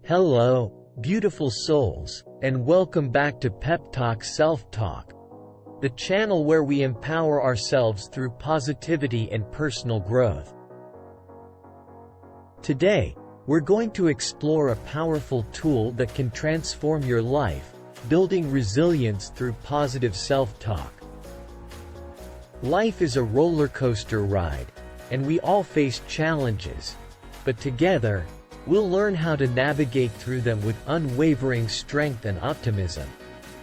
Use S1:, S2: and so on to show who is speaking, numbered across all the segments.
S1: Hello, beautiful souls, and welcome back to PepTalk SelfTalk, the channel where we empower ourselves through positivity and personal growth. Today, we're going to explore a powerful tool that can transform your life, building resilience through positive self-talk. Life is a roller coaster ride, and we all face challenges, but together, we'll learn how to navigate through them with unwavering strength and optimism.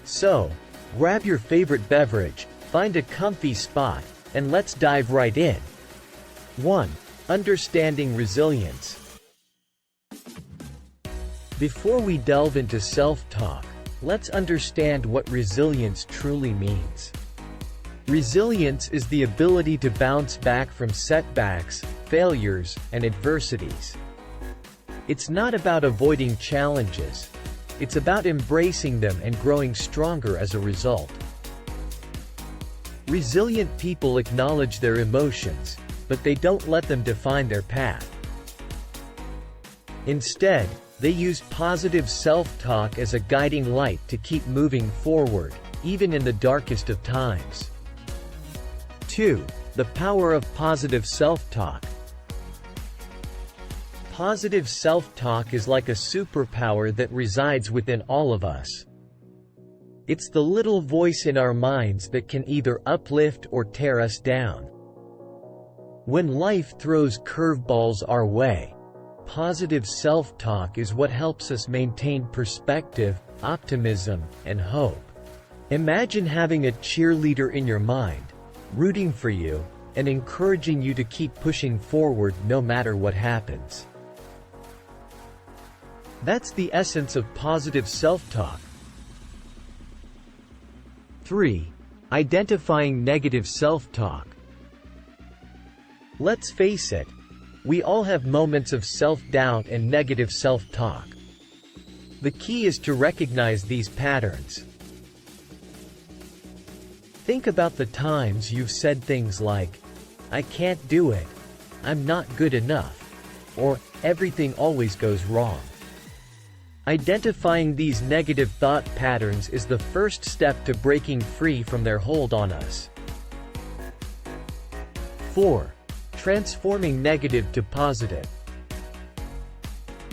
S1: So, grab your favorite beverage, find a comfy spot, and let's dive right in. 1. Understanding resilience. Before we delve into self-talk, let's understand what resilience truly means. Resilience is the ability to bounce back from setbacks, failures, and adversities. It's not about avoiding challenges. It's about embracing them and growing stronger as a result. Resilient people acknowledge their emotions, but they don't let them define their path. Instead, they use positive self-talk as a guiding light to keep moving forward, even in the darkest of times. 2. The power of positive self-talk. Positive self-talk is like a superpower that resides within all of us. It's the little voice in our minds that can either uplift or tear us down. When life throws curveballs our way, positive self-talk is what helps us maintain perspective, optimism, and hope. Imagine having a cheerleader in your mind, rooting for you, and encouraging you to keep pushing forward no matter what happens. That's the essence of positive self-talk. 3. Identifying negative self-talk. Let's face it, we all have moments of self-doubt and negative self-talk. The key is to recognize these patterns. Think about the times you've said things like, "I can't do it," "I'm not good enough," or "everything always goes wrong." Identifying these negative thought patterns is the first step to breaking free from their hold on us. 4. Transforming negative to positive.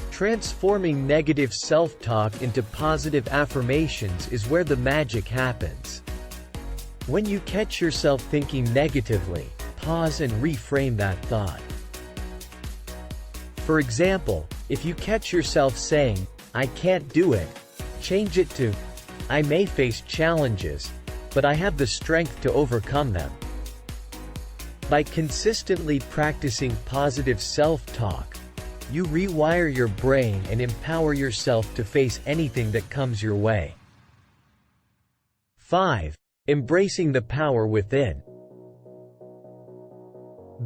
S1: Transforming negative self-talk into positive affirmations is where the magic happens. When you catch yourself thinking negatively, pause and reframe that thought. For example, if you catch yourself saying, "I can't do it," change it to, "I may face challenges, but I have the strength to overcome them." By consistently practicing positive self-talk, you rewire your brain and empower yourself to face anything that comes your way. 5. Embracing the power within.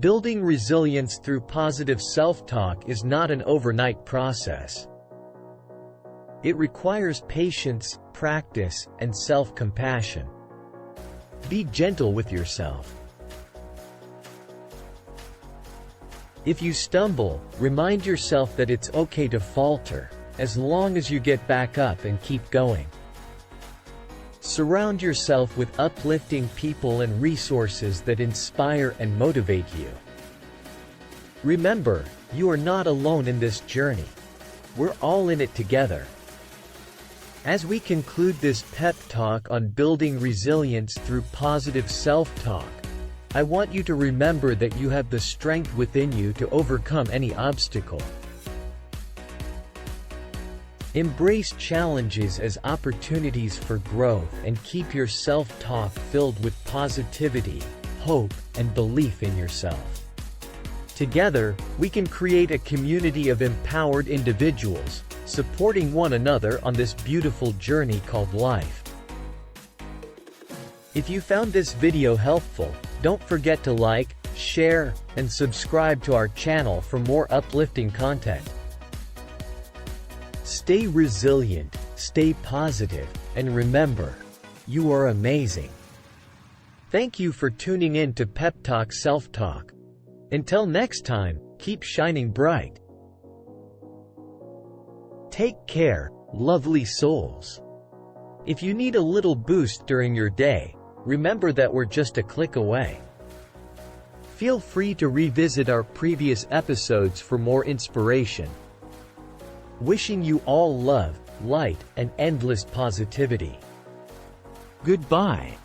S1: Building resilience through positive self-talk is not an overnight process. It requires patience, practice, and self-compassion. Be gentle with yourself. If you stumble, remind yourself that it's okay to falter, as long as you get back up and keep going. Surround yourself with uplifting people and resources that inspire and motivate you. Remember, you are not alone in this journey. We're all in it together. As we conclude this pep talk on building resilience through positive self-talk, I want you to remember that you have the strength within you to overcome any obstacle. Embrace challenges as opportunities for growth and keep your self-talk filled with positivity, hope, and belief in yourself. Together, we can create a community of empowered individuals, supporting one another on this beautiful journey called life. If you found this video helpful, don't forget to like, share, and subscribe to our channel for more uplifting content. Stay resilient, stay positive, and remember, you are amazing. Thank you for tuning in to PepTalk SelfTalk. Until next time, keep shining bright. Take care, lovely souls. If you need a little boost during your day, remember that we're just a click away. Feel free to revisit our previous episodes for more inspiration. Wishing you all love, light, and endless positivity. Goodbye.